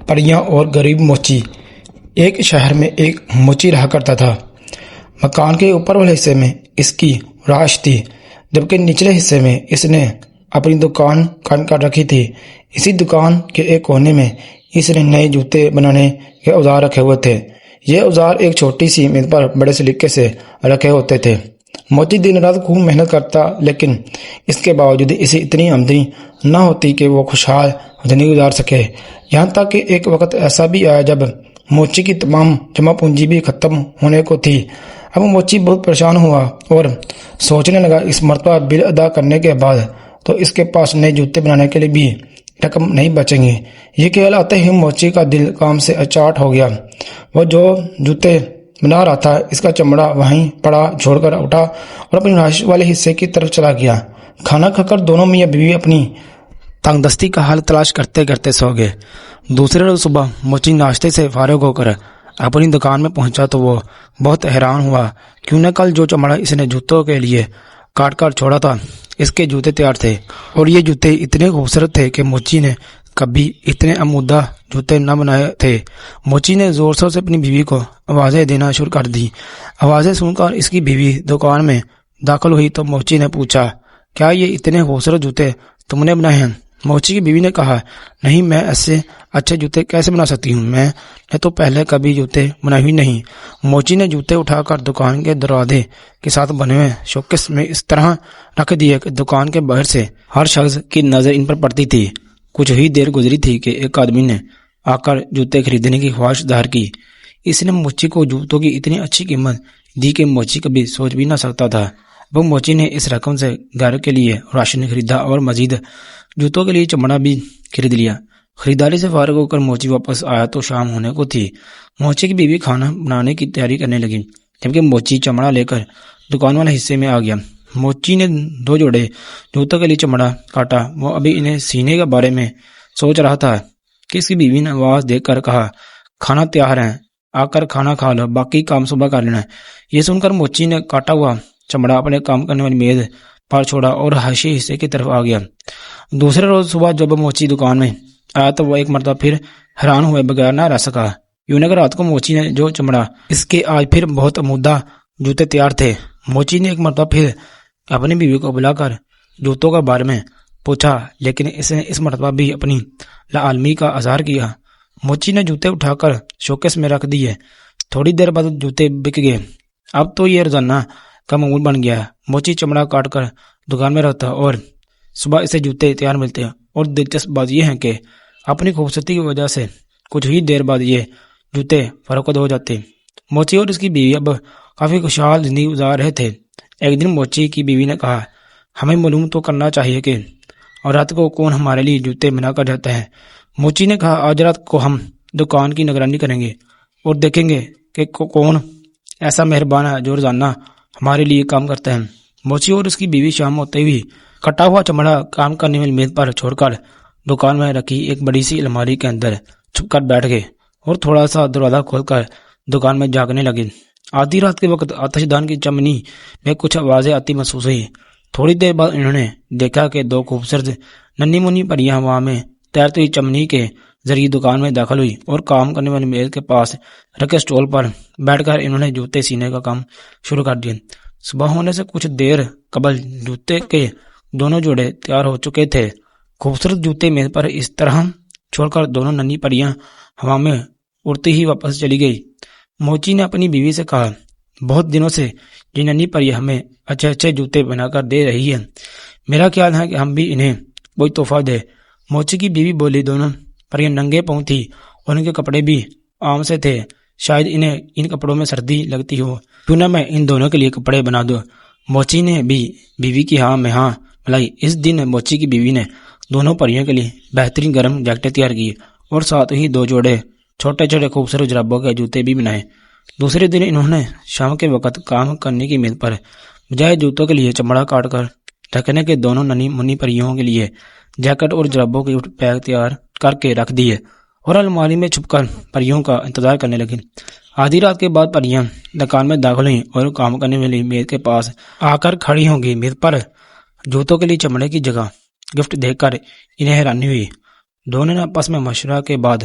پریاں اور غریب موچی۔ ایک شہر میں ایک موچی رہا کرتا تھا۔ مکان کے اوپر والے حصے میں اس کی رہائش تھی، جبکہ نچلے حصے میں اس نے اپنی دکان قائم کر رکھی تھی۔ اسی دکان کے ایک کونے میں اس نے نئے جوتے بنانے کے اوزار رکھے ہوئے تھے۔ یہ اوزار ایک چھوٹی سی میز پر بڑے سلیقے سے رکھے ہوتے تھے۔ موچی دن رات خوب محنت کرتا، لیکن اس کے باوجود اسے اتنی آمدنی نہ ہوتی کہ وہ خوشحال زندگی گزار سکے۔ یہاں تک کہ ایک وقت ایسا بھی آیا جب موچی کی تمام جمع پونجی بھی ختم ہونے کو تھی۔ اب موچی بہت پریشان ہوا اور سوچنے لگا اس مرتبہ بل ادا کرنے کے بعد تو اس کے پاس نئے جوتے بنانے کے لیے بھی رقم نہیں بچیں گی۔ یہ خیال آتے ہی موچی کا دل کام سے اچاٹ ہو گیا۔ وہ جو جوتے بنا رہا تھا اس کا چمڑا وہیں پڑا چھوڑ کر اٹھا اور اپنی رہائش والے حصے کی طرف چلا گیا۔ کھانا کھا کر دونوں میاں بیوی اپنی تنگ دستی کا حل تلاش کرتے کرتے سو گئے۔ دوسرے روز صبح موچی ناشتے سے فارغ ہو کر اپنی دکان میں پہنچا تو وہ بہت حیران ہوا، کیوں نہ کل جو چمڑا اس نے جوتوں کے لیے کاٹ کر چھوڑا تھا اس کے جوتے تیار تھے، اور یہ جوتے اتنے خوبصورت تھے کہ موچی نے کبھی اتنے عمودہ جوتے نہ بنائے تھے۔ موچی نے زور زور سے اپنی بیوی کو آوازیں دینا شروع کر دی۔ آوازیں سن کر اس کی بیوی دکان میں داخل ہوئی تو موچی نے پوچھا، کیا یہ اتنے خوبصورت جوتے تم نے بنائے ہیں؟ موچی کی بیوی نے کہا، نہیں، میں ایسے اچھے جوتے کیسے بنا سکتی ہوں، میں نے تو پہلے کبھی جوتے بنائے ہی نہیں۔ موچی نے جوتے اٹھا کر دکان کے دروازے کے ساتھ بنے ہوئے شوکیس میں اس طرح رکھ دیے کہ دکان کے باہر سے ہر شخص کی نظر ان پر پڑتی تھی۔ کچھ ہی دیر گزری تھی کہ ایک آدمی نے آ کر جوتے خریدنے کی خواہش ظاہر کی۔ اس نے موچی کو جوتوں کی اتنی اچھی قیمت دی کہ موچی کبھی سوچ بھی نہ سکتا تھا۔ اب موچی نے اس رقم سے گھر کے لیے راشن خریدا اور مزید جوتوں کے لیے چمڑا بھی خرید لیا۔ خریداری سے فارغ ہو کر موچی واپس آیا تو شام ہونے کو تھی۔ موچی کی بیوی کھانا بنانے کی تیاری کرنے لگی، جبکہ موچی چمڑا لے کر دکان والے حصے میں آ گیا۔ موچی نے 2 جوڑے جوتوں کے لیے چمڑا کاٹا۔ وہ ابھی انہیں سینے کے بارے میں سوچ رہا تھا کہ اس کی بیوی نے آواز دے کر کہا، کھانا تیار ہے، آ کر کھانا کھا لو، باقی کام صبح کر لینا۔ یہ سن کر موچی نے کاٹا ہوا چمڑا اپنے کام کرنے والی میز پر چھوڑا اور حاشی حصے کی طرف آ گیا۔ دوسرے روز صبح جب موچی دکان میں آیا تو وہ ایک مرتبہ پھر حیران ہوئے بغیر نہ رہ سکا۔ یوں کہ رات کو موچی نے جو چمڑا اس کے آج پھر بہت عمودہ جوتے تیار تھے۔ موچی نے ایک مرتبہ پھر اپنی بیوی کو بلا کر جوتوں کے بارے میں پوچھا، لیکن اس نے اس مرتبہ بھی اپنی لاعلمی کا اظہار کیا۔ موچی نے جوتے اٹھا کر شوکیس میں رکھ دیے۔ تھوڑی دیر بعد جوتے بک گئے۔ اب تو یہ روزانہ کا معمول بن گیا۔ موچی چمڑا کاٹ کر دکان میں رہتا اور صبح اسے جوتے تیار ملتے، اور دلچسپ بات یہ ہے کہ اپنی خوبصورتی کی وجہ سے کچھ ہی دیر بعد یہ جوتے فروخت ہو جاتے۔ موچی اور اس کی بیوی اب کافی خوشحال زندگی گزار رہے تھے۔ ایک دن موچی کی بیوی نے کہا، ہمیں معلوم تو کرنا چاہیے کہ اور رات کو کون ہمارے لیے جوتے بنا کر جاتا ہے۔ موچی نے کہا، آج رات کو ہم دکان کی نگرانی کریں گے اور دیکھیں گے کہ کون ایسا مہربان ہے جو روزانہ ہمارے لیے کام کرتا ہے۔ موچی اور اس کی بیوی شام ہوتے ہوئی کٹا ہوا چمڑا کام کرنے والی میز پر چھوڑ کر دکان میں رکھی ایک بڑی سی الماری کے اندر چھپ کر بیٹھ گئے اور تھوڑا سا دروازہ کھول کر دکان میں جاگنے لگے۔ آدھی رات کے وقت آتش دان کی چمنی میں کچھ آوازیں آتی محسوس ہوئی۔ تھوڑی دیر بعد انہوں نے دیکھا کہ 2 خوبصورت ننھی منی پریاں ہوا میں تیرتی ہوئی چمنی کے ذریعے دکان میں داخل ہوئی اور کام کرنے والی میز کے پاس رکھے سٹول پر بیٹھ کر انہوں نے جوتے سینے کا کام شروع کر دیا۔ صبح ہونے سے کچھ دیر قبل جوتے کے دونوں جوڑے تیار ہو چکے تھے۔ خوبصورت جوتے میز پر اس طرح چھوڑ کر دونوں ننھی پریاں ہوا میں اڑتی ہی واپس چلی گئی۔ موچی نے اپنی بیوی سے کہا، بہت دنوں سے یہ ننھی پری ہمیں اچھے اچھے جوتے بنا کر دے رہی ہے، میرا خیال ہے کہ ہم بھی انہیں کوئی تحفہ دے۔ موچی کی بیوی بولی، دونوں پریاں ننگے پاؤں تھی اور ان کے کپڑے بھی عام سے تھے، شاید انہیں ان کپڑوں میں سردی لگتی ہو، کیوں نہ میں ان دونوں کے لیے کپڑے بنا دوں۔ موچی نے بھی بیوی کی ہاں میں ہاں ملائی۔ اس دن موچی کی بیوی نے دونوں پریوں کے لیے بہترین گرم جیکٹیں تیار کی اور ساتھ ہی 2 جوڑے چھوٹے چھوٹے خوبصورت جرابوں کے جوتے بھی بنائے۔ دوسرے دن انہوں نے شام کے وقت کام کرنے کی میز پر بجائے جوتوں کے لیے چمڑا کاٹ کر رکھنے کے دونوں ننھی منی پریوں کے لیے جیکٹ اور جرابوں کے پیک تیار کر کے رکھ دیے اور الماری میں چھپ کر پریوں کا انتظار کرنے لگے۔ آدھی رات کے بعد پریاں دکان میں داخل ہوئیں اور کام کرنے والی میز کے پاس آ کر کھڑی ہوں گی۔ میز پر جوتوں کے لیے چمڑے کی جگہ گفٹ دیکھ کر انہیں حیرانی ہوئی۔ دونوں نے آپس میں مشورہ کے بعد